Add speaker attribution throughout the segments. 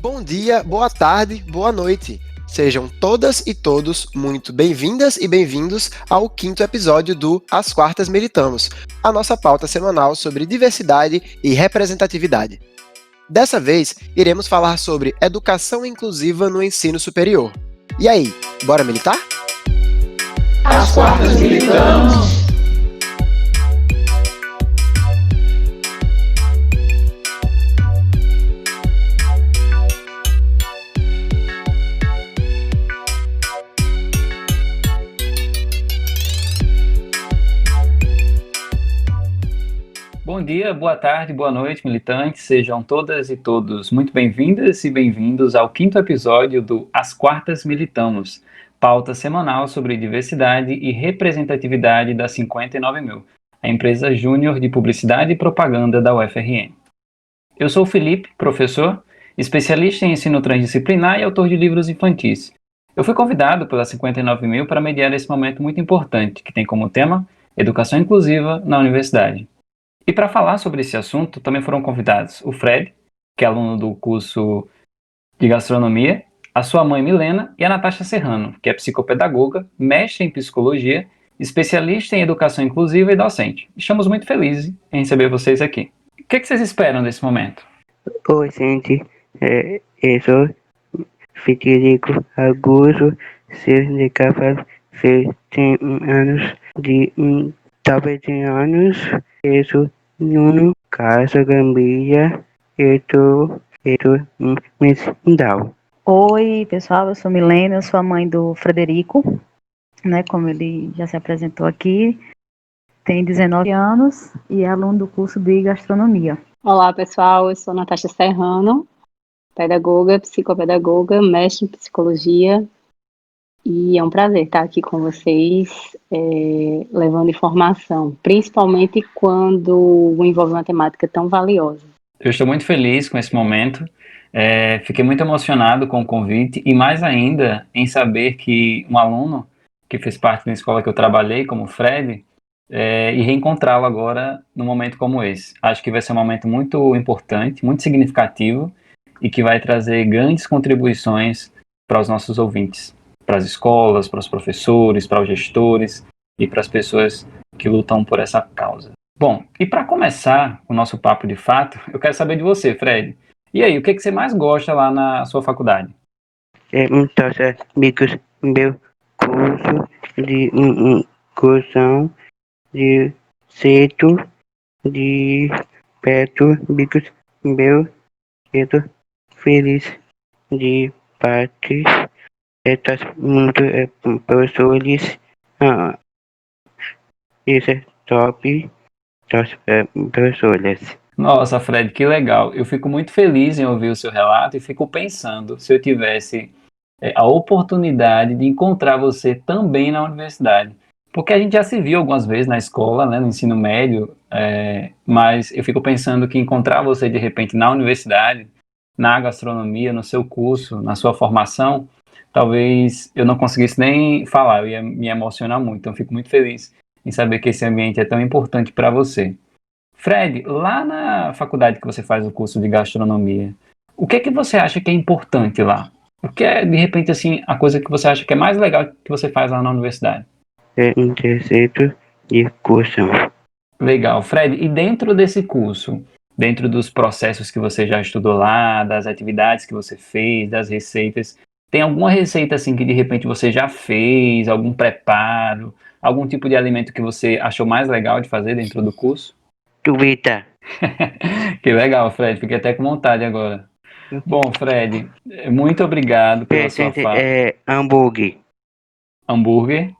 Speaker 1: Bom dia, boa tarde, boa noite. Sejam todas e todos muito bem-vindas e bem-vindos ao 5º episódio do As Quartas Militamos, a nossa pauta semanal sobre diversidade e representatividade. Dessa vez, iremos falar sobre educação inclusiva no ensino superior. E aí, bora militar?
Speaker 2: As Quartas Militamos!
Speaker 3: Bom dia, boa tarde, boa noite, militantes. Sejam todas e todos muito bem-vindas e bem-vindos ao 5º episódio do As Quartas Militamos, pauta semanal sobre diversidade e representatividade da 59.000, a empresa júnior de publicidade e propaganda da UFRN. Eu sou o Felipe, professor, especialista em ensino transdisciplinar e autor de livros infantis. Eu fui convidado pela 59.000 para mediar esse momento muito importante, que tem como tema Educação Inclusiva na Universidade. E para falar sobre esse assunto, também foram convidados o Fred, que é aluno do curso de gastronomia, a sua mãe Milena e a Natasha Serrano, que é psicopedagoga, mestre em psicologia, especialista em educação inclusiva e docente. Estamos muito felizes em receber vocês aqui. O que vocês esperam desse momento?
Speaker 4: Oi, gente. Eu sou Federico Augusto Silva de Carvalho, tenho anos de 9 anos. Eu sou Nuno Casa Gambia. Eu tô mental.
Speaker 5: Oi, pessoal, eu sou Milena, eu sou a mãe do Frederico, né, como ele já se apresentou aqui, tem 19 anos e é aluno do curso de gastronomia.
Speaker 6: Olá, pessoal, eu sou Natasha Serrano, pedagoga, psicopedagoga, mestre em psicologia, e é um prazer estar aqui com vocês, levando informação, principalmente quando envolve uma temática tão valiosa.
Speaker 3: Eu estou muito feliz com esse momento, fiquei muito emocionado com o convite e mais ainda em saber que um aluno que fez parte da escola que eu trabalhei, como o Fred, e reencontrá-lo agora num momento como esse. Acho que vai ser um momento muito importante, muito significativo e que vai trazer grandes contribuições para os nossos ouvintes, para as escolas, para os professores, para os gestores e para as pessoas que lutam por essa causa. Bom, e para começar o nosso papo de fato, eu quero saber de você, Fred. E aí, o que você mais gosta lá na sua faculdade?
Speaker 4: Então, amigos, meu curso de inclusão de cedo de perto, amigos, meu, eu tô feliz de parte. Estas muito professores, isso é top. Professores.
Speaker 3: Nossa, Fred, que legal. Eu fico muito feliz em ouvir o seu relato e fico pensando se eu tivesse a oportunidade de encontrar você também na universidade. Porque a gente já se viu algumas vezes na escola, né, no ensino médio, mas eu fico pensando que encontrar você de repente na universidade, na gastronomia, no seu curso, na sua formação, talvez eu não conseguisse nem falar, eu ia me emocionar muito. Então, eu fico muito feliz em saber que esse ambiente é tão importante para você. Fred, lá na faculdade que você faz o curso de gastronomia, o que você acha que é importante lá? O que é, de repente, assim, a coisa que você acha que é mais legal que você faz lá na universidade?
Speaker 4: Um terceiro de curso.
Speaker 3: Legal. Fred, e dentro desse curso, dentro dos processos que você já estudou lá, das atividades que você fez, das receitas, tem alguma receita, assim, que de repente você já fez, algum preparo, algum tipo de alimento que você achou mais legal de fazer dentro do curso?
Speaker 4: Duvida.
Speaker 3: Que legal, Fred. Fiquei até com vontade agora. Bom, Fred, muito obrigado pela sua fala.
Speaker 4: Hambúrguer.
Speaker 3: Hambúrguer?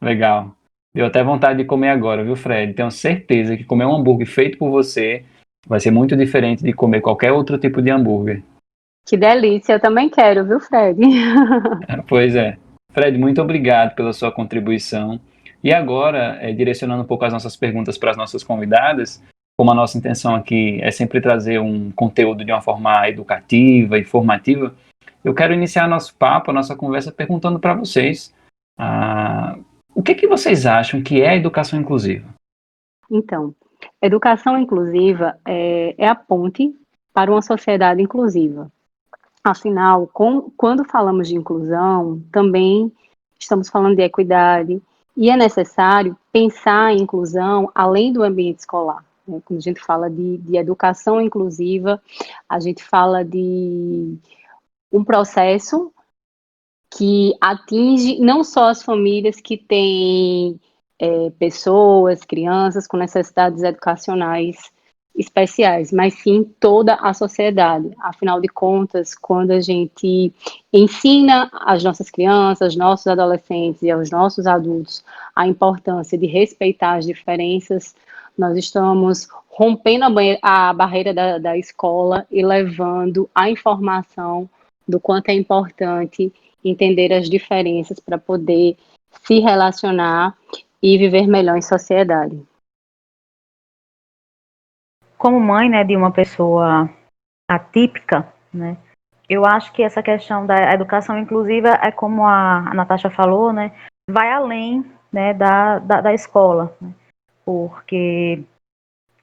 Speaker 3: Legal. Deu até vontade de comer agora, viu, Fred? Tenho certeza que comer um hambúrguer feito por você vai ser muito diferente de comer qualquer outro tipo de hambúrguer.
Speaker 6: Que delícia, eu também quero, viu, Fred?
Speaker 3: Pois é. Fred, muito obrigado pela sua contribuição. E agora, direcionando um pouco as nossas perguntas para as nossas convidadas, como a nossa intenção aqui é sempre trazer um conteúdo de uma forma educativa e formativa, eu quero iniciar nosso papo, a nossa conversa, perguntando para vocês o que vocês acham que é a educação inclusiva?
Speaker 6: Então, educação inclusiva é a ponte para uma sociedade inclusiva. Afinal, quando falamos de inclusão, também estamos falando de equidade, e é necessário pensar em inclusão além do ambiente escolar, né? Quando a gente fala de educação inclusiva, a gente fala de um processo que atinge não só as famílias que têm pessoas, crianças com necessidades educacionais especiais, mas sim toda a sociedade. Afinal de contas, quando a gente ensina às nossas crianças, nossos adolescentes e aos nossos adultos a importância de respeitar as diferenças, nós estamos rompendo a barreira da escola e levando a informação do quanto é importante entender as diferenças para poder se relacionar e viver melhor em sociedade.
Speaker 5: Como mãe, né, de uma pessoa atípica, né, eu acho que essa questão da educação inclusiva é como a Natasha falou, né, vai além, né, da escola, né, porque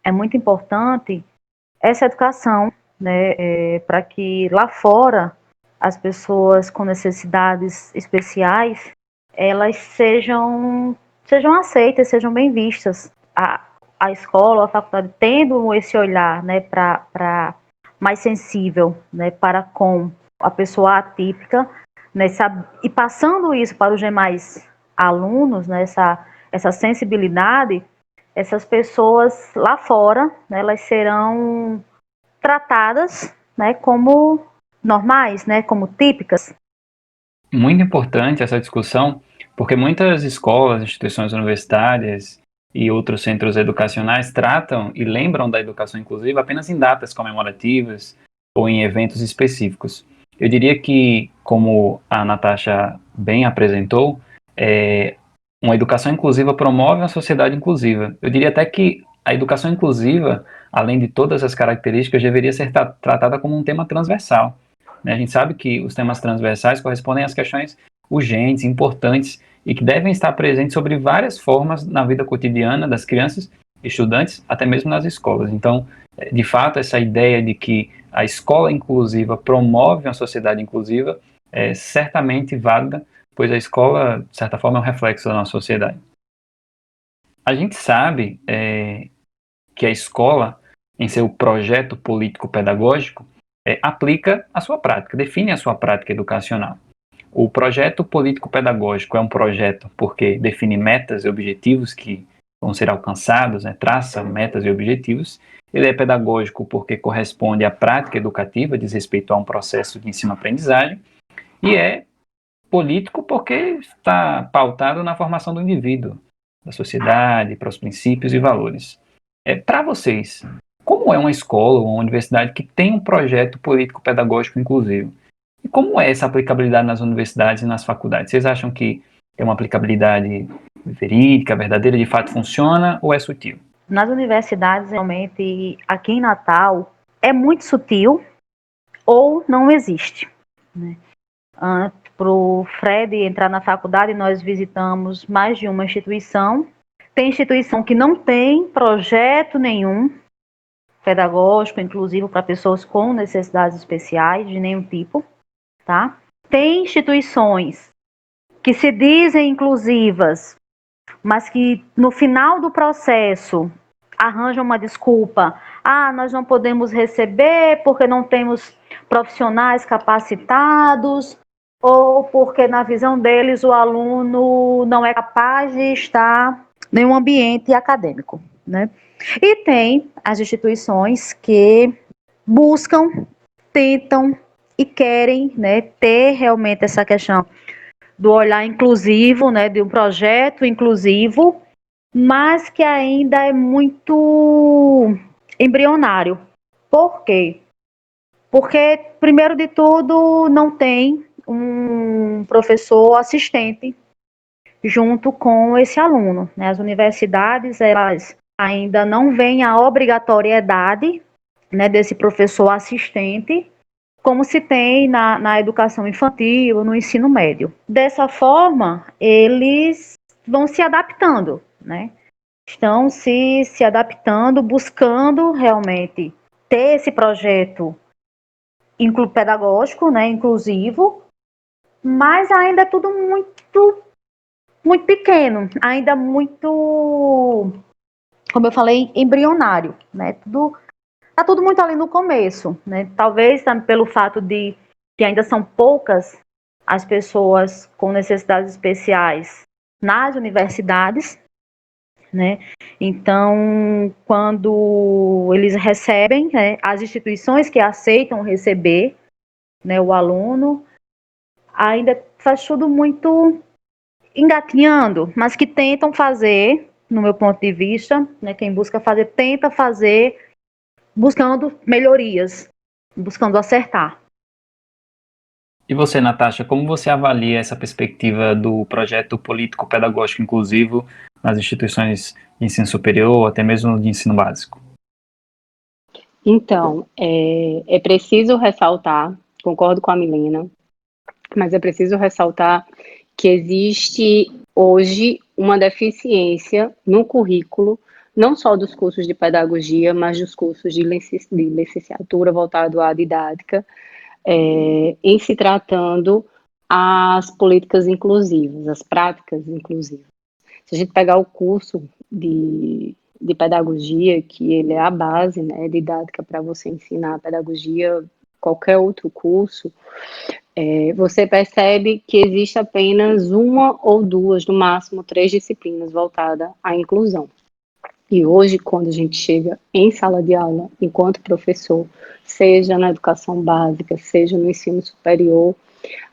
Speaker 5: é muito importante essa educação, né, para que lá fora as pessoas com necessidades especiais elas sejam aceitas, sejam bem vistas. A escola, a faculdade tendo esse olhar, né, para mais sensível, né, para com a pessoa atípica, né, e passando isso para os demais alunos, né, essa sensibilidade, essas pessoas lá fora, né, elas serão tratadas, né, como normais, né, como típicas.
Speaker 3: Muito importante essa discussão, porque muitas escolas, instituições universitárias e outros centros educacionais tratam e lembram da educação inclusiva apenas em datas comemorativas ou em eventos específicos. Eu diria que, como a Natasha bem apresentou, uma educação inclusiva promove uma sociedade inclusiva. Eu diria até que a educação inclusiva, além de todas as características, deveria ser tratada como um tema transversal, né? A gente sabe que os temas transversais correspondem às questões urgentes, importantes e que devem estar presentes sobre várias formas na vida cotidiana das crianças, estudantes, até mesmo nas escolas. Então, de fato, essa ideia de que a escola inclusiva promove uma sociedade inclusiva é certamente válida, pois a escola, de certa forma, é um reflexo da nossa sociedade. A gente sabe que a escola, em seu projeto político-pedagógico, aplica a sua prática, define a sua prática educacional. O projeto político-pedagógico é um projeto porque define metas e objetivos que vão ser alcançados, né, traça metas e objetivos. Ele é pedagógico porque corresponde à prática educativa, diz respeito a um processo de ensino-aprendizagem, e é político porque está pautado na formação do indivíduo, da sociedade, para os princípios e valores. Para vocês, como é uma escola ou uma universidade que tem um projeto político-pedagógico inclusivo? E como é essa aplicabilidade nas universidades e nas faculdades? Vocês acham que é uma aplicabilidade verídica, verdadeira, de fato funciona, ou é sutil?
Speaker 5: Nas universidades, realmente, aqui em Natal, é muito sutil ou não existe, né? Para o Fred entrar na faculdade, nós visitamos mais de uma instituição. Tem instituição que não tem projeto nenhum pedagógico, inclusive para pessoas com necessidades especiais, de nenhum tipo, tá? Tem instituições que se dizem inclusivas, mas que no final do processo arranjam uma desculpa. Nós não podemos receber porque não temos profissionais capacitados, ou porque na visão deles o aluno não é capaz de estar em um ambiente acadêmico, né? E tem as instituições que buscam, tentam e querem, né, ter realmente essa questão do olhar inclusivo, né, de um projeto inclusivo, mas que ainda é muito embrionário. Por quê? Porque, primeiro de tudo, não tem um professor assistente junto com esse aluno, né? As universidades, elas ainda não veem a obrigatoriedade, né, desse professor assistente, como se tem na educação infantil, no ensino médio. Dessa forma, eles vão se adaptando, né? Estão se adaptando, buscando realmente ter esse projeto pedagógico, né, inclusivo, mas ainda é tudo muito, muito pequeno, ainda muito, como eu falei, embrionário, né? Tá tudo muito ali no começo, né? Talvez pelo fato de que ainda são poucas as pessoas com necessidades especiais nas universidades, né? Então, quando eles recebem, né, as instituições que aceitam receber, né, o aluno, ainda faz tudo muito engatinhando, mas que tentam fazer, no meu ponto de vista, né, quem busca fazer, tenta fazer buscando melhorias, buscando acertar.
Speaker 3: E você, Natasha, como você avalia essa perspectiva do projeto político-pedagógico inclusivo nas instituições de ensino superior, ou até mesmo de ensino básico?
Speaker 6: Então, é preciso ressaltar, concordo com a Milena, mas é preciso ressaltar que existe hoje uma deficiência no currículo, não só dos cursos de pedagogia, mas dos cursos de licenciatura voltado à didática, em se tratando as políticas inclusivas, as práticas inclusivas. Se a gente pegar o curso de pedagogia, que ele é a base, né, didática para você ensinar a pedagogia, qualquer outro curso, você percebe que existe apenas uma ou duas, no máximo 3 disciplinas voltadas à inclusão. E hoje, quando a gente chega em sala de aula, enquanto professor, seja na educação básica, seja no ensino superior,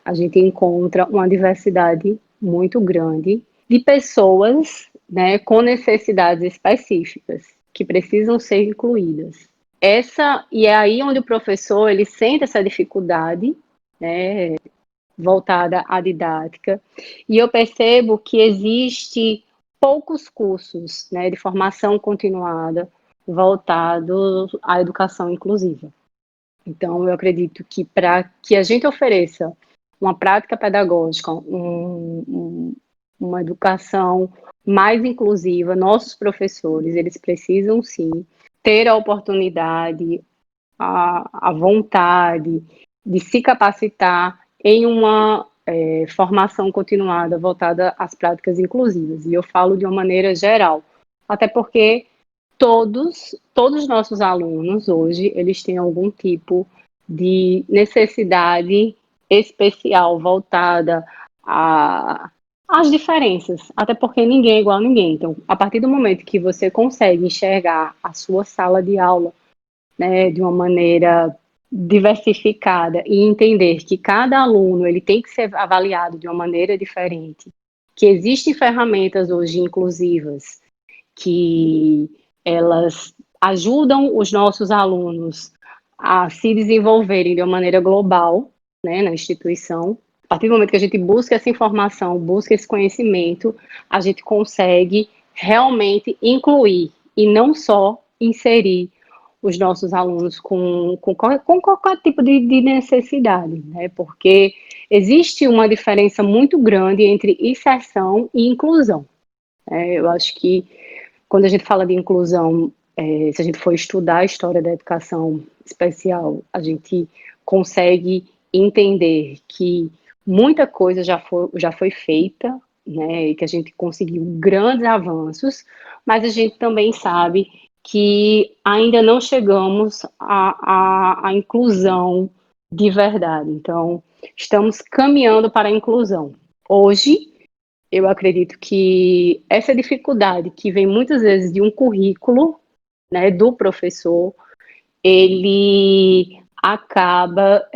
Speaker 6: a gente encontra uma diversidade muito grande de pessoas, né, com necessidades específicas, que precisam ser incluídas. E é aí onde o professor ele sente essa dificuldade, né, voltada à didática, e eu percebo que existe poucos cursos, né, de formação continuada voltados à educação inclusiva. Então, eu acredito que para que a gente ofereça uma prática pedagógica, uma educação mais inclusiva, nossos professores, eles precisam sim ter a oportunidade, a vontade de se capacitar em uma formação continuada voltada às práticas inclusivas. E eu falo de uma maneira geral, até porque todos os nossos alunos hoje, eles têm algum tipo de necessidade especial voltada às diferenças, até porque ninguém é igual a ninguém. Então, a partir do momento que você consegue enxergar a sua sala de aula, né, de uma maneira diversificada e entender que cada aluno ele tem que ser avaliado de uma maneira diferente, que existem ferramentas hoje inclusivas que elas ajudam os nossos alunos a se desenvolverem de uma maneira global, né, na instituição. A partir do momento que a gente busca essa informação, busca esse conhecimento, a gente consegue realmente incluir e não só inserir os nossos alunos com qualquer tipo de necessidade, né? Porque existe uma diferença muito grande entre inserção e inclusão. Eu acho que quando a gente fala de inclusão, se a gente for estudar a história da educação especial, a gente consegue entender que muita coisa já foi feita, né, e que a gente conseguiu grandes avanços, mas a gente também sabe que ainda não chegamos à inclusão de verdade. Então, estamos caminhando para a inclusão. Hoje, eu acredito que essa dificuldade que vem muitas vezes de um currículo, né, do professor, ele acaba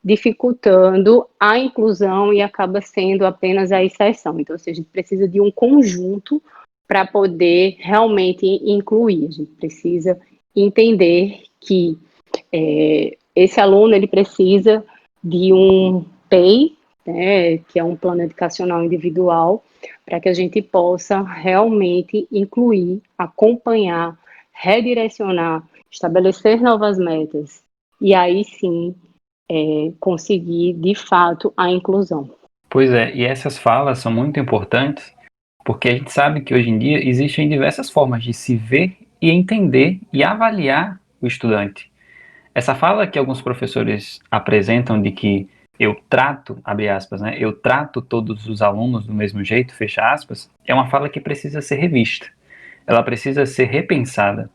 Speaker 6: dificultando a inclusão e acaba sendo apenas a exceção. Então, a gente precisa de um conjunto para poder realmente incluir. A gente precisa entender que esse aluno ele precisa de um PEI, né, que é um plano educacional individual, para que a gente possa realmente incluir, acompanhar, redirecionar, estabelecer novas metas e aí sim conseguir de fato a inclusão.
Speaker 3: Pois é, e essas falas são muito importantes porque a gente sabe que hoje em dia existem diversas formas de se ver e entender e avaliar o estudante. Essa fala que alguns professores apresentam de que eu trato, abre aspas, né, eu trato todos os alunos do mesmo jeito, fecha aspas, é uma fala que precisa ser revista. Ela precisa ser repensada.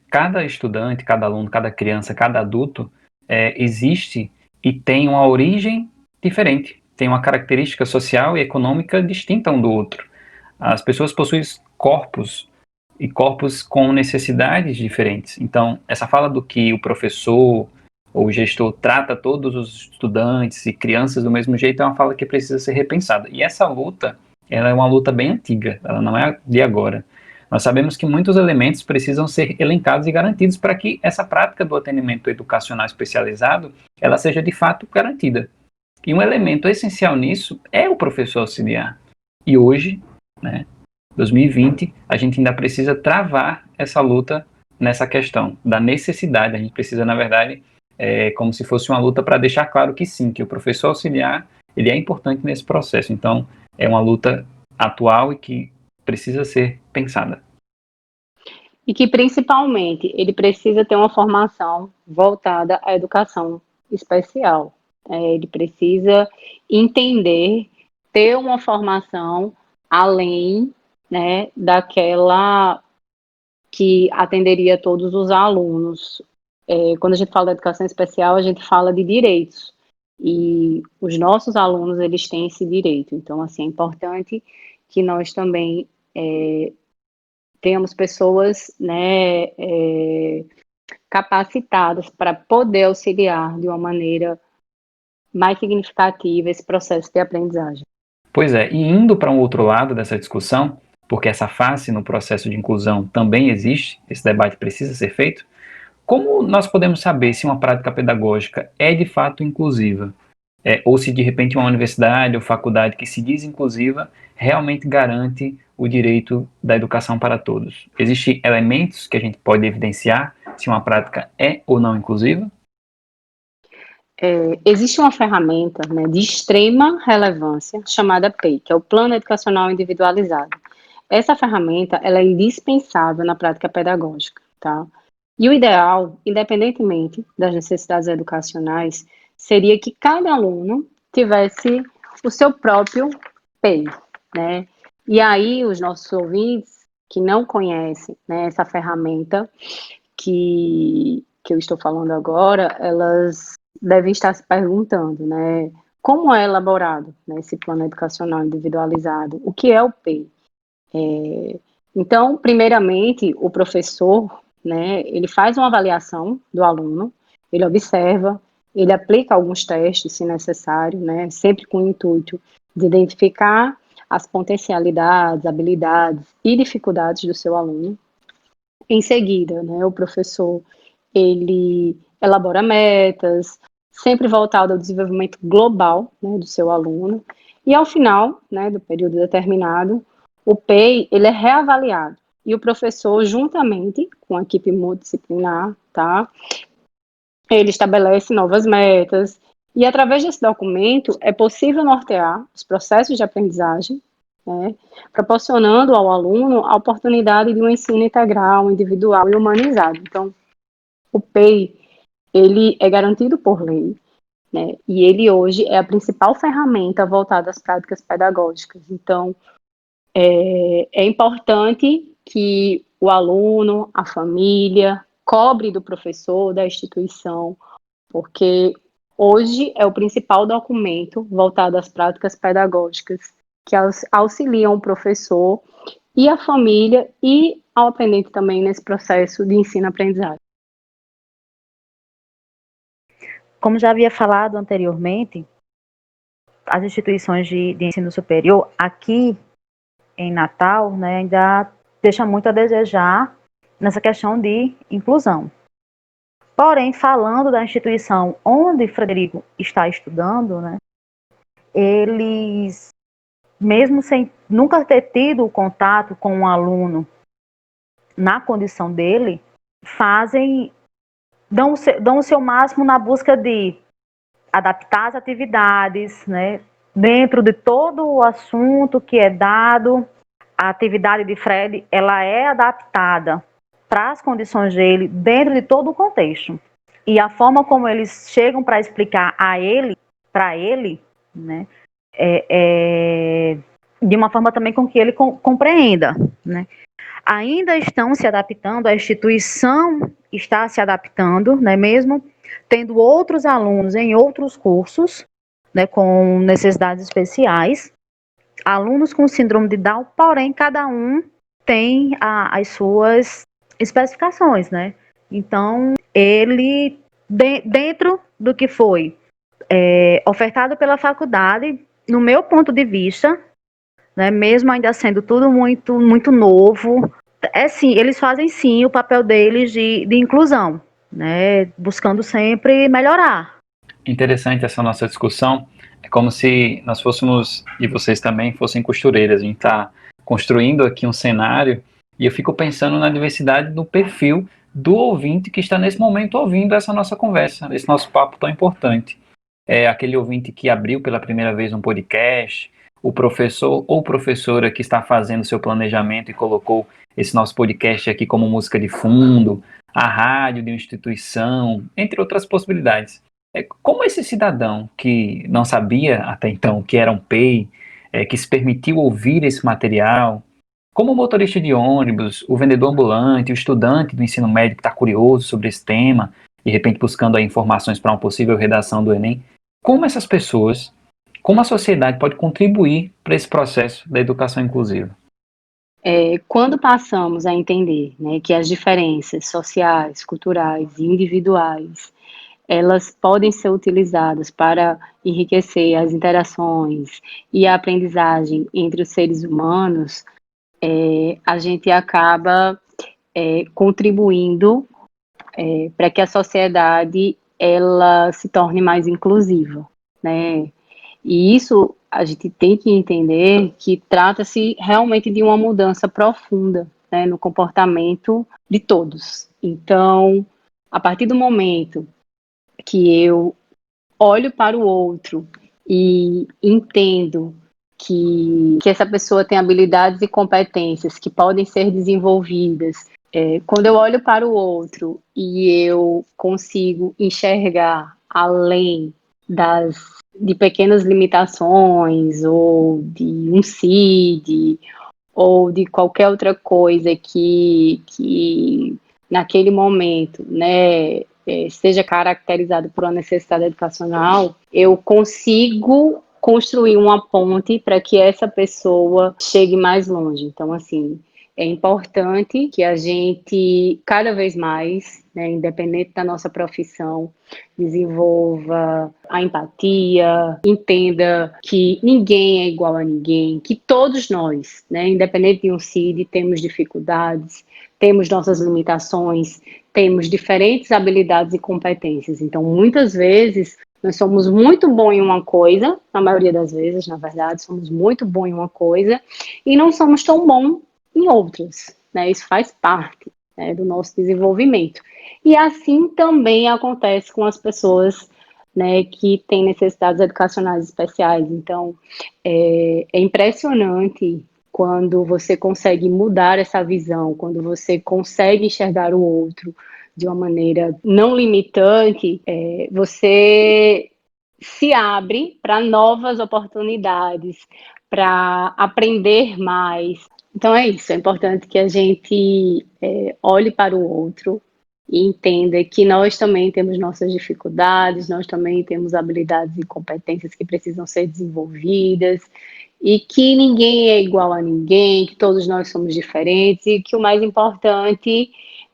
Speaker 3: Cada estudante, cada aluno, cada criança, cada adulto existe e tem uma origem diferente, tem uma característica social e econômica distinta um do outro. As pessoas possuem corpos e corpos com necessidades diferentes. Então, essa fala do que o professor ou o gestor trata todos os estudantes e crianças do mesmo jeito é uma fala que precisa ser repensada. E essa luta, ela é uma luta bem antiga, ela não é de agora. Nós sabemos que muitos elementos precisam ser elencados e garantidos para que essa prática do atendimento educacional especializado, ela seja de fato garantida. E um elemento essencial nisso é o professor auxiliar. E hoje, né, 2020, a gente ainda precisa travar essa luta nessa questão da necessidade. A gente precisa, na verdade, como se fosse uma luta para deixar claro que sim, que o professor auxiliar, ele é importante nesse processo. Então, é uma luta atual e que precisa ser pensada.
Speaker 6: E que, principalmente, ele precisa ter uma formação voltada à educação especial. Ele precisa entender, ter uma formação além, né, daquela que atenderia todos os alunos. Quando a gente fala da educação especial, a gente fala de direitos. E os nossos alunos, eles têm esse direito. Então, assim, é importante que nós também tenhamos pessoas, né, capacitadas para poder auxiliar de uma maneira mais significativa esse processo de aprendizagem.
Speaker 3: Pois é, e indo para um outro lado dessa discussão, porque essa face no processo de inclusão também existe, esse debate precisa ser feito, como nós podemos saber se uma prática pedagógica é de fato inclusiva? Ou se de repente uma universidade ou faculdade que se diz inclusiva realmente garante o direito da educação para todos? Existem elementos que a gente pode evidenciar se uma prática é ou não inclusiva?
Speaker 6: Existe uma ferramenta, né, de extrema relevância chamada PEI, que é o Plano Educacional Individualizado. Essa ferramenta, ela é indispensável na prática pedagógica, tá? E o ideal, independentemente das necessidades educacionais, seria que cada aluno tivesse o seu próprio PEI, né? E aí, os nossos ouvintes que não conhecem, né, essa ferramenta que eu estou falando agora, elas devem estar se perguntando, né, como é elaborado, né, esse plano educacional individualizado, o que é o PEI? Então, primeiramente, o professor, né, ele faz uma avaliação do aluno, ele observa, ele aplica alguns testes, se necessário, né, sempre com o intuito de identificar as potencialidades, habilidades e dificuldades do seu aluno. Em seguida, né, o professor, ele elabora metas, sempre voltado ao desenvolvimento global, né, do seu aluno, e ao final, né, do período determinado, o PEI, ele é reavaliado, e o professor, juntamente com a equipe multidisciplinar, tá, ele estabelece novas metas, e através desse documento é possível nortear os processos de aprendizagem, né, proporcionando ao aluno a oportunidade de um ensino integral, individual e humanizado. Então, o PEI, ele é garantido por lei, né, e ele hoje é a principal ferramenta voltada às práticas pedagógicas. Então, é importante que o aluno, a família, cobre do professor, da instituição, porque hoje é o principal documento voltado às práticas pedagógicas que auxiliam o professor e a família e ao aprendente também nesse processo de ensino-aprendizagem.
Speaker 5: Como já havia falado anteriormente, as instituições de ensino superior aqui em Natal, né, ainda deixa muito a desejar nessa questão de inclusão. Porém, falando da instituição onde Frederico está estudando, né, eles, mesmo sem nunca ter tido contato com um aluno na condição dele, dão o seu máximo na busca de adaptar as atividades, né, dentro de todo o assunto que é dado. A atividade de Fred, ela é adaptada para as condições dele, dentro de todo o contexto. e a forma como eles chegam para explicar para ele, né, de uma forma também com que ele compreenda, né. Ainda estão se adaptando, a instituição está se adaptando, né, mesmo tendo outros alunos em outros cursos, né, com necessidades especiais, alunos com síndrome de Down, porém cada um tem as suas especificações, né? Então, ele, dentro do que foi ofertado pela faculdade, no meu ponto de vista, né, mesmo ainda sendo tudo muito, muito novo, sim, eles fazem sim o papel deles de inclusão, né, buscando sempre melhorar.
Speaker 3: Interessante essa nossa discussão. É como se nós fôssemos, e vocês também, fossem costureiras. A gente está construindo aqui um cenário e eu fico pensando na diversidade do perfil do ouvinte que está nesse momento ouvindo essa nossa conversa, esse nosso papo tão importante. É aquele ouvinte que abriu pela primeira vez um podcast, o professor ou professora que está fazendo seu planejamento e colocou esse nosso podcast aqui como música de fundo, a rádio de uma instituição, entre outras possibilidades. Como esse cidadão que não sabia até então que era um PEI, que se permitiu ouvir esse material, como o motorista de ônibus, o vendedor ambulante, o estudante do ensino médio que está curioso sobre esse tema, de repente buscando aí informações para uma possível redação do Enem, como essas pessoas, como a sociedade pode contribuir para esse processo da educação inclusiva?
Speaker 6: Quando passamos a entender, né, que as diferenças sociais, culturais e individuais elas podem ser utilizadas para enriquecer as interações e a aprendizagem entre os seres humanos, a gente acaba contribuindo para que a sociedade ela se torne mais inclusiva, né? E isso a gente tem que entender que trata-se realmente de uma mudança profunda, né, no comportamento de todos. Então, a partir do momento que eu olho para o outro e entendo que essa pessoa tem habilidades e competências que podem ser desenvolvidas. Quando eu olho para o outro e eu consigo enxergar além de pequenas limitações ou de um CID ou de qualquer outra coisa que naquele momento, né, seja caracterizado por uma necessidade educacional, eu consigo construir uma ponte para que essa pessoa chegue mais longe. Então, assim, é importante que a gente, cada vez mais, né, independente da nossa profissão, desenvolva a empatia, entenda que ninguém é igual a ninguém, que todos nós, né, independente de um CID, temos dificuldades, temos nossas limitações, temos diferentes habilidades e competências. Então, muitas vezes, nós somos muito bons em uma coisa, na maioria das vezes, na verdade, somos muito bons em uma coisa, e não somos tão bons em outras, né? Isso faz parte, né, do nosso desenvolvimento. E assim também acontece com as pessoas, né, que têm necessidades educacionais especiais. Então, é impressionante quando você consegue mudar essa visão, quando você consegue enxergar o outro de uma maneira não limitante, você se abre para novas oportunidades, para aprender mais. Então é isso, é importante que a gente olhe para o outro e entenda que nós também temos nossas dificuldades, nós também temos habilidades e competências que precisam ser desenvolvidas, e que ninguém é igual a ninguém, que todos nós somos diferentes, e que o mais importante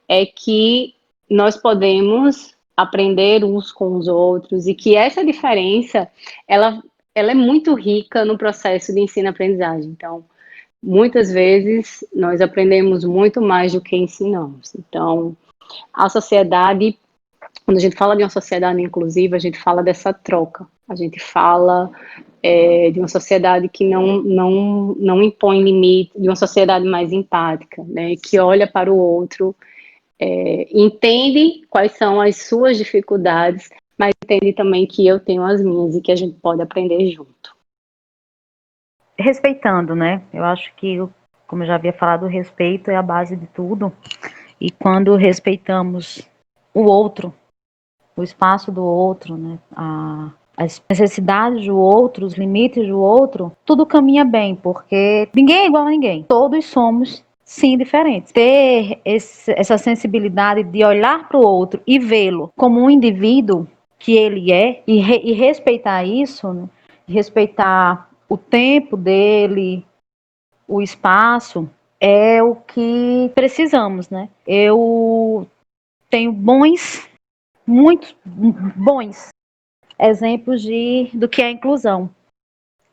Speaker 6: é que nós podemos aprender uns com os outros, e que essa diferença, ela é muito rica no processo de ensino-aprendizagem. Então, muitas vezes, nós aprendemos muito mais do que ensinamos. Então, a sociedade, quando a gente fala de uma sociedade inclusiva, a gente fala dessa troca, a gente fala de uma sociedade que não impõe limite, de uma sociedade mais empática, né, que olha para o outro, entende quais são as suas dificuldades, mas entende também que eu tenho as minhas e que a gente pode aprender junto.
Speaker 5: Respeitando, né? Eu acho que, como eu já havia falado, o respeito é a base de tudo. E quando respeitamos o outro, o espaço do outro, né, as necessidades do outro, os limites do outro, tudo caminha bem, porque ninguém é igual a ninguém. Todos somos, sim, diferentes. Ter essa sensibilidade de olhar para o outro e vê-lo como um indivíduo que ele é, e respeitar isso, né, respeitar o tempo dele, o espaço, é o que precisamos, né? Eu tenho muitos bons exemplos do que é inclusão,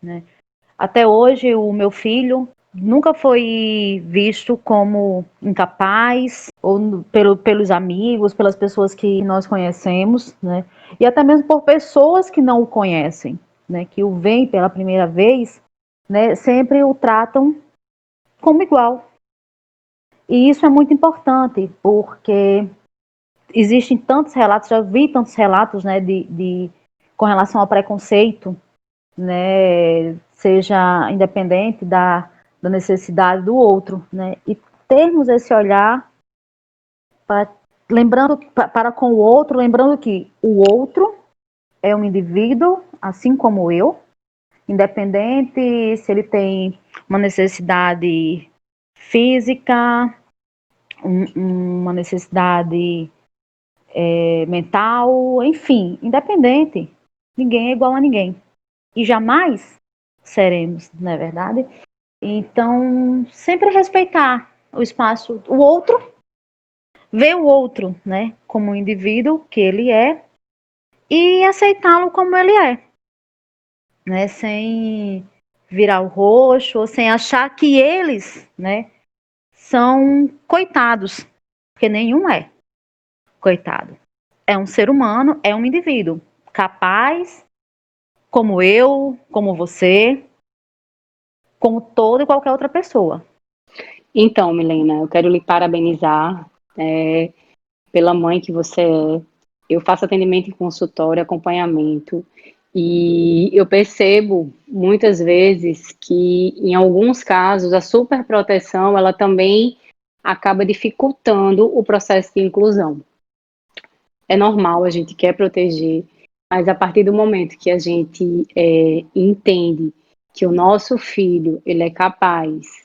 Speaker 5: né? Até hoje, o meu filho nunca foi visto como incapaz, ou pelos amigos, pelas pessoas que nós conhecemos, né? E até mesmo por pessoas que não o conhecem, né? Que o veem pela primeira vez, né? Sempre o tratam como igual. E isso é muito importante, porque existem tantos relatos, já vi tantos relatos, né, com relação ao preconceito, né, seja independente da necessidade do outro, né, e termos esse olhar para com o outro, lembrando que o outro é um indivíduo, assim como eu, independente se ele tem uma necessidade física, uma necessidade mental, enfim, independente. Ninguém é igual a ninguém. E jamais seremos, não é verdade? Então, sempre respeitar o espaço do outro, ver o outro, né, como um indivíduo que ele é e aceitá-lo como ele é, né, sem virar o rosto ou sem achar que eles, né, são coitados, porque nenhum é coitado. É um ser humano, é um indivíduo capaz, como eu, como você, como toda e qualquer outra pessoa.
Speaker 6: Então, Milena, eu quero lhe parabenizar pela mãe que você é. Eu faço atendimento em consultório, acompanhamento, e eu percebo muitas vezes que, em alguns casos, a superproteção ela também acaba dificultando o processo de inclusão. É normal, a gente quer proteger, mas a partir do momento que a gente entende que o nosso filho ele é capaz,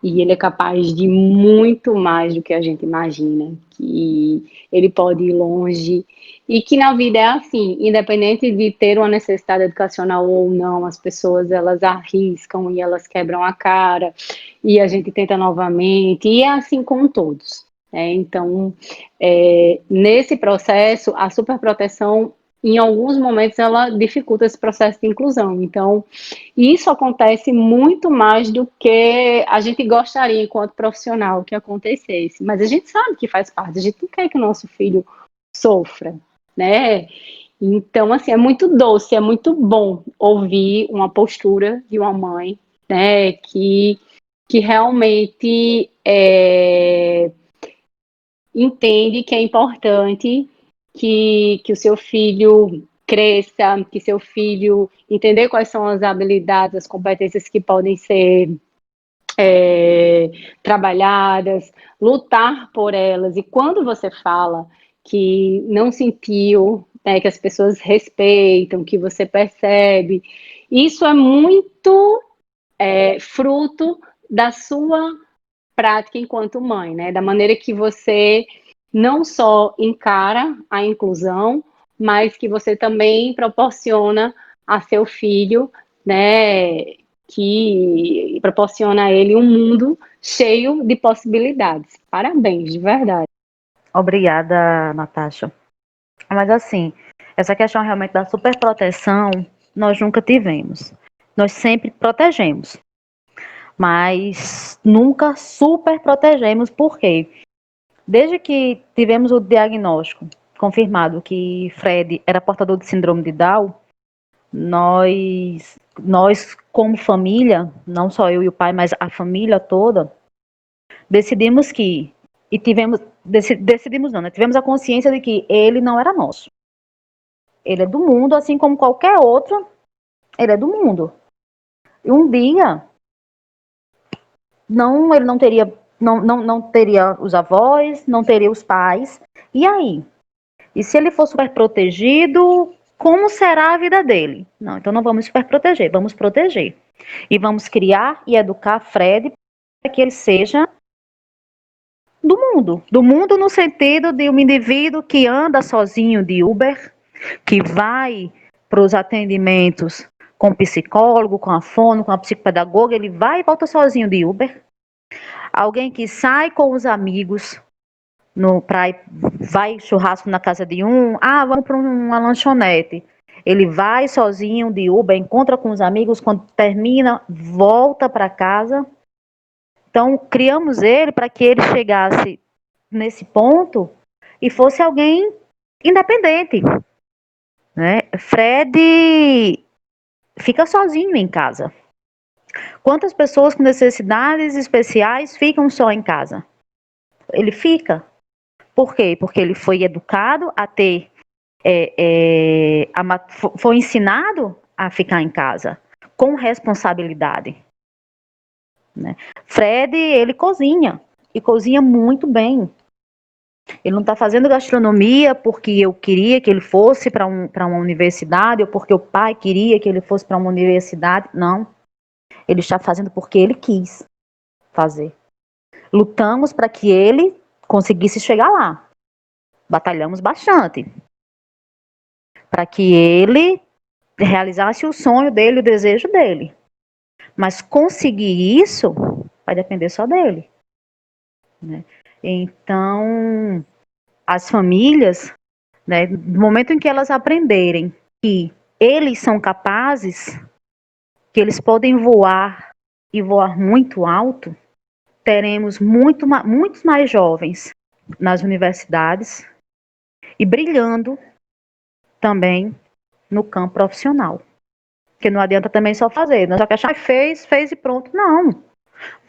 Speaker 6: e ele é capaz de muito mais do que a gente imagina, que ele pode ir longe, e que na vida é assim, independente de ter uma necessidade educacional ou não, as pessoas elas arriscam e elas quebram a cara, e a gente tenta novamente, e é assim com todos. Então, nesse processo, a superproteção, em alguns momentos, ela dificulta esse processo de inclusão. Então, isso acontece muito mais do que a gente gostaria, enquanto profissional, que acontecesse. Mas a gente sabe que faz parte, a gente não quer que o nosso filho sofra, né? Então, assim, é muito doce, é muito bom ouvir uma postura de uma mãe, né, que realmente entende que é importante que o seu filho cresça, que seu filho entender quais são as habilidades, as competências que podem ser trabalhadas, lutar por elas. E quando você fala que não sentiu, né, que as pessoas respeitam, que você percebe, isso é muito fruto da sua prática enquanto mãe, né? Da maneira que você não só encara a inclusão, mas que você também proporciona a seu filho, né? Que proporciona a ele um mundo cheio de possibilidades. Parabéns, de verdade.
Speaker 5: Obrigada, Natasha. Mas assim, essa questão realmente da superproteção, nós nunca tivemos. Nós sempre protegemos, mas nunca super protegemos. Por quê? Desde que tivemos o diagnóstico confirmado que Fred era portador de síndrome de Down, nós como família, não só eu e o pai, mas a família toda, decidimos não, né? Tivemos a consciência de que ele não era nosso. Ele é do mundo, assim como qualquer outro, ele é do mundo. E um dia, ele não teria os avós, não teria os pais. E aí? E se ele for super protegido, como será a vida dele? Não, então não vamos super proteger, vamos proteger. E vamos criar e educar Fred para que ele seja do mundo. Do mundo no sentido de um indivíduo que anda sozinho de Uber, que vai para os atendimentos com o psicólogo, com a fono, com a psicopedagoga, ele vai e volta sozinho de Uber. Alguém que sai com os amigos, vai churrasco na casa de um, vamos para uma lanchonete. Ele vai sozinho de Uber, encontra com os amigos, quando termina, volta para casa. Então, criamos ele para que ele chegasse nesse ponto e fosse alguém independente, né? Fred fica sozinho em casa. Quantas pessoas com necessidades especiais ficam só em casa? Ele fica. Por quê? Porque ele foi educado a ter, foi ensinado a ficar em casa com responsabilidade, né? Fred, ele cozinha e cozinha muito bem. Ele não está fazendo gastronomia porque eu queria que ele fosse para uma universidade ou porque o pai queria que ele fosse para uma universidade. Não. Ele está fazendo porque ele quis fazer. Lutamos para que ele conseguisse chegar lá. Batalhamos bastante para que ele realizasse o sonho dele, o desejo dele. Mas conseguir isso vai depender só dele, né? Então, as famílias, né, no momento em que elas aprenderem que eles são capazes, que eles podem voar e voar muito alto, teremos muitos mais jovens nas universidades e brilhando também no campo profissional. Porque não adianta também só fazer, não só que achar fez e pronto. Não.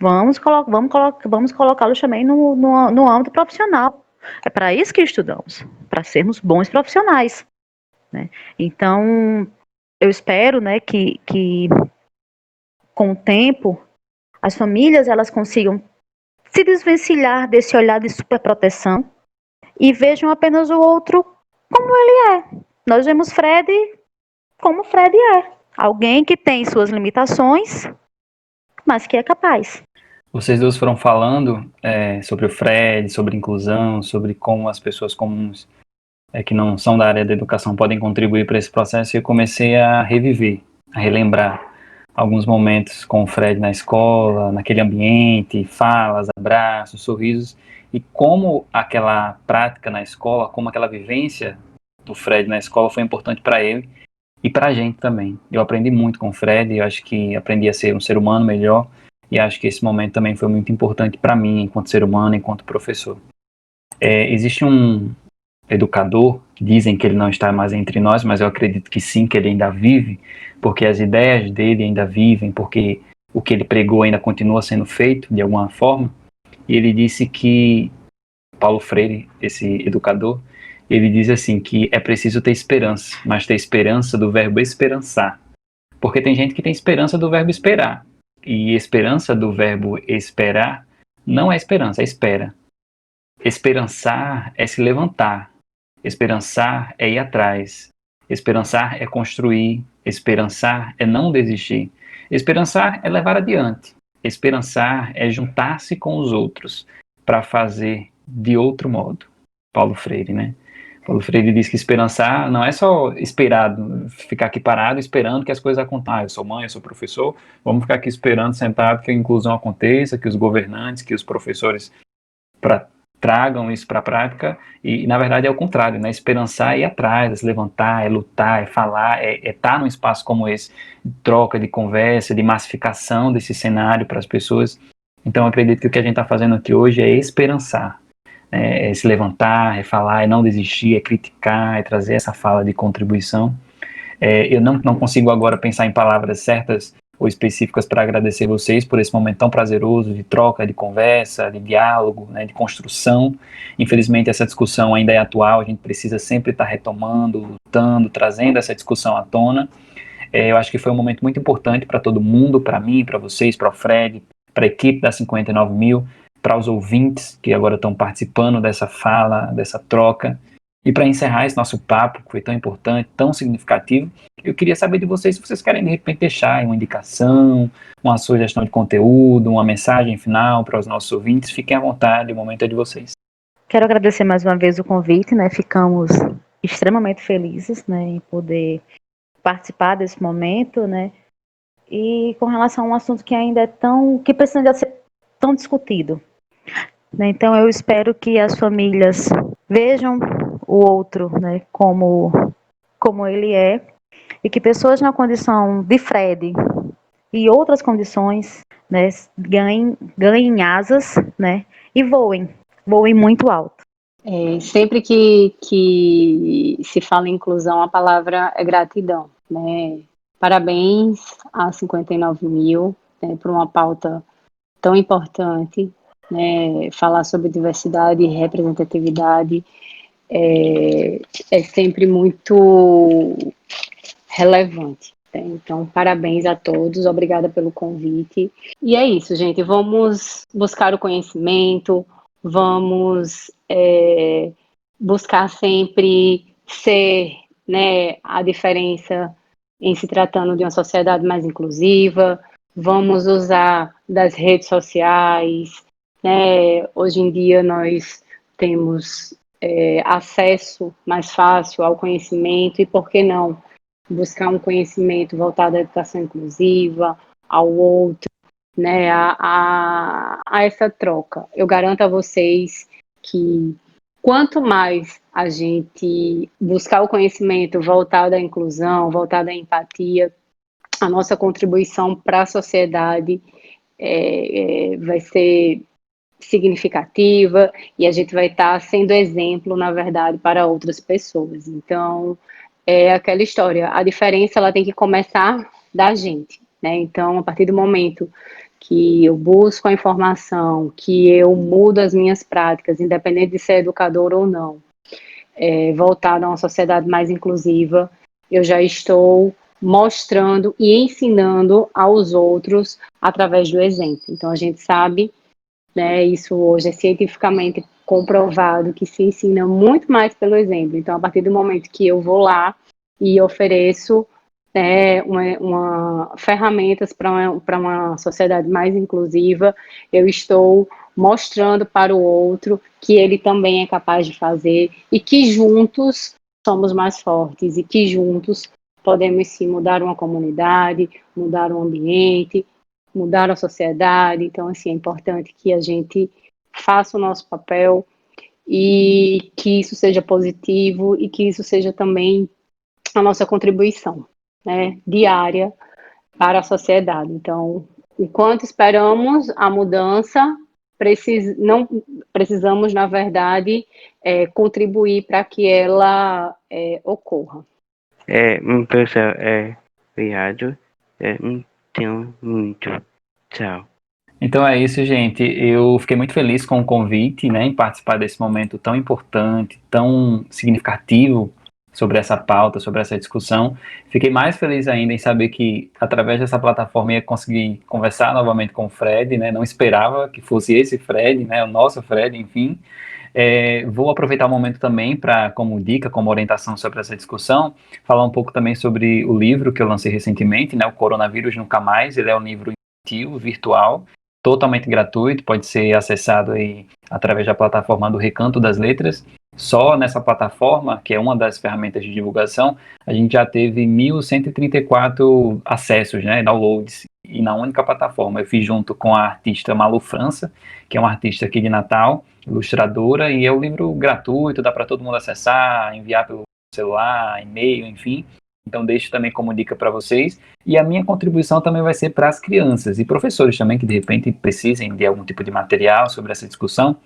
Speaker 5: Vamos colocá-los também no âmbito profissional. É para isso que estudamos, para sermos bons profissionais, né? Então, eu espero, né, que com o tempo as famílias elas consigam se desvencilhar desse olhar de superproteção e vejam apenas o outro como ele é. Nós vemos Fred como Fred é. Alguém que tem suas limitações, mas que é capaz.
Speaker 3: Vocês dois foram falando sobre o Fred, sobre inclusão, sobre como as pessoas comuns que não são da área da educação podem contribuir para esse processo, e eu comecei a reviver, a relembrar alguns momentos com o Fred na escola, naquele ambiente, falas, abraços, sorrisos, e como aquela prática na escola, como aquela vivência do Fred na escola foi importante para ele e para a gente também. Eu aprendi muito com o Fred, eu acho que aprendi a ser um ser humano melhor, e acho que esse momento também foi muito importante para mim, enquanto ser humano, enquanto professor. Existe um educador, dizem que ele não está mais entre nós, mas eu acredito que sim, que ele ainda vive, porque as ideias dele ainda vivem, porque o que ele pregou ainda continua sendo feito de alguma forma. E ele disse que, Paulo Freire, esse educador, ele diz assim que é preciso ter esperança, mas ter esperança do verbo esperançar. Porque tem gente que tem esperança do verbo esperar, e esperança do verbo esperar não é esperança, é espera. Esperançar é se levantar. Esperançar é ir atrás. Esperançar é construir. Esperançar é não desistir. Esperançar é levar adiante. Esperançar é juntar-se com os outros para fazer de outro modo. Paulo Freire, né? Paulo Freire diz que esperançar não é só esperar, ficar aqui parado esperando que as coisas aconteçam. Eu sou mãe, eu sou professor, vamos ficar aqui esperando, sentado, que a inclusão aconteça, que os governantes, que os professores tragam isso para a prática, e na verdade é o contrário, né? Esperançar é ir atrás, é se levantar, é lutar, é falar, é estar num espaço como esse, de troca, de conversa, de massificação desse cenário para as pessoas. Então eu acredito que o que a gente está fazendo aqui hoje é esperançar, é se levantar, é falar, é não desistir, é criticar, é trazer essa fala de contribuição. Eu não consigo agora pensar em palavras certas ou específicas para agradecer vocês por esse momento tão prazeroso de troca, de conversa, de diálogo, né, de construção. Infelizmente essa discussão ainda é atual, a gente precisa sempre estar retomando, lutando, trazendo essa discussão à tona. Eu acho que foi um momento muito importante para todo mundo, para mim, para vocês, para o Fred, para a equipe da 59 mil, para os ouvintes que agora estão participando dessa fala, dessa troca. E para encerrar esse nosso papo, que foi tão importante, tão significativo, eu queria saber de vocês se vocês querem, de repente, deixar uma indicação, uma sugestão de conteúdo, uma mensagem final para os nossos ouvintes. Fiquem à vontade, o momento é de vocês.
Speaker 5: Quero agradecer mais uma vez o convite, né? Ficamos extremamente felizes, né, em poder participar desse momento, né? E com relação a um assunto que ainda é que precisa ser tão discutido, né? Então eu espero que as famílias vejam o outro, né, como ele é, e que pessoas na condição de Fred e outras condições, né, ganhem asas, né, e voem muito alto.
Speaker 6: Sempre que se fala em inclusão, a palavra é gratidão, né? Parabéns a 59 mil, né, por uma pauta tão importante, né? Falar sobre diversidade e representatividade é sempre muito relevante. Né? Então, parabéns a todos, obrigada pelo convite. E é isso, gente, vamos buscar o conhecimento, vamos buscar sempre ser, né, a diferença em se tratando de uma sociedade mais inclusiva, vamos usar das redes sociais, né? Hoje em dia nós temos acesso mais fácil ao conhecimento e, por que não, buscar um conhecimento voltado à educação inclusiva, ao outro, né, a essa troca. Eu garanto a vocês que quanto mais a gente buscar o conhecimento voltado à inclusão, voltado à empatia, a nossa contribuição para a sociedade vai ser significativa e a gente vai estar sendo exemplo, na verdade, para outras pessoas. Então, é aquela história, a diferença ela tem que começar da gente, né? Então, a partir do momento que eu busco a informação, que eu mudo as minhas práticas, independente de ser educador ou não, voltado a uma sociedade mais inclusiva, eu já estou mostrando e ensinando aos outros através do exemplo. Então, a gente sabe, né, isso hoje é cientificamente comprovado, que se ensina muito mais pelo exemplo. Então, a partir do momento que eu vou lá e ofereço ferramentas para uma sociedade mais inclusiva, eu estou mostrando para o outro que ele também é capaz de fazer e que juntos somos mais fortes e que juntos podemos sim mudar uma comunidade, mudar um ambiente, mudar a sociedade. Então, assim, é importante que a gente faça o nosso papel e que isso seja positivo e que isso seja também a nossa contribuição, né, diária para a sociedade. Então, enquanto esperamos a mudança, não precisamos, na verdade, contribuir para que ela ocorra.
Speaker 4: Pessoal, obrigado. Tenho muito. Tchau.
Speaker 3: Então é isso, gente. Eu fiquei muito feliz com o convite, né, em participar desse momento tão importante, tão significativo sobre essa pauta, sobre essa discussão. Fiquei mais feliz ainda em saber que, através dessa plataforma, ia conseguir conversar novamente com o Fred, né? Não esperava que fosse esse Fred, né? O nosso Fred, enfim. Vou aproveitar o momento também para, como dica, como orientação sobre essa discussão, falar um pouco também sobre o livro que eu lancei recentemente, né? O Coronavírus Nunca Mais. Ele é um livro infantil, virtual, totalmente gratuito, pode ser acessado aí através da plataforma do Recanto das Letras. Só nessa plataforma, que é uma das ferramentas de divulgação, a gente já teve 1.134 acessos, né, downloads, e na única plataforma. Eu fiz junto com a artista Malu França, que é uma artista aqui de Natal, ilustradora, e é um livro gratuito, dá para todo mundo acessar, enviar pelo celular, e-mail, enfim. Então deixo também como dica para vocês. E a minha contribuição também vai ser para as crianças e professores também, que de repente precisem de algum tipo de material sobre essa discussão.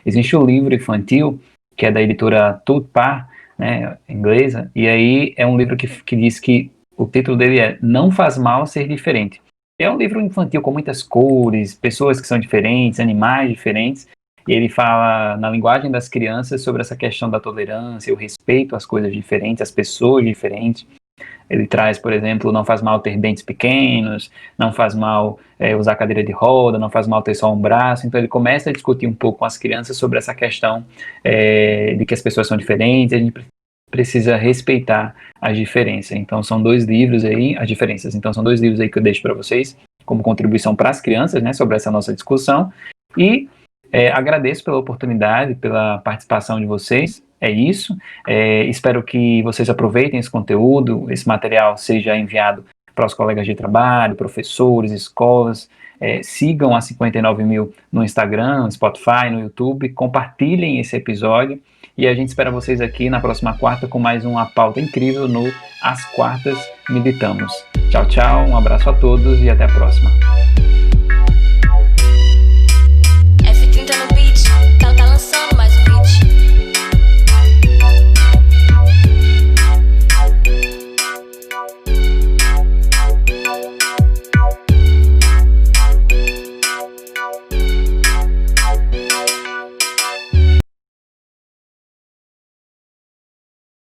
Speaker 3: Existe o livro infantil, que é da editora Tutpar, né, inglesa, e aí é um livro que diz que o título dele é Não Faz Mal Ser Diferente. É um livro infantil com muitas cores, pessoas que são diferentes, animais diferentes, e ele fala na linguagem das crianças sobre essa questão da tolerância, o respeito às coisas diferentes, às pessoas diferentes, Ele traz, por exemplo, não faz mal ter dentes pequenos, não faz mal usar cadeira de roda, não faz mal ter só um braço. Então ele começa a discutir um pouco com as crianças sobre essa questão de que as pessoas são diferentes, a gente precisa respeitar as diferenças. Então são 2 livros aí, as diferenças. Então são 2 livros aí que eu deixo para vocês como contribuição para as crianças, né, sobre essa nossa discussão. E agradeço pela oportunidade, pela participação de vocês. É isso. Espero que vocês aproveitem esse conteúdo, esse material seja enviado para os colegas de trabalho, professores, escolas. Sigam a 59 mil no Instagram, no Spotify, no YouTube. Compartilhem esse episódio. E a gente espera vocês aqui na próxima quarta com mais uma pauta incrível no As Quartas Militamos. Tchau, tchau. Um abraço a todos e até a próxima.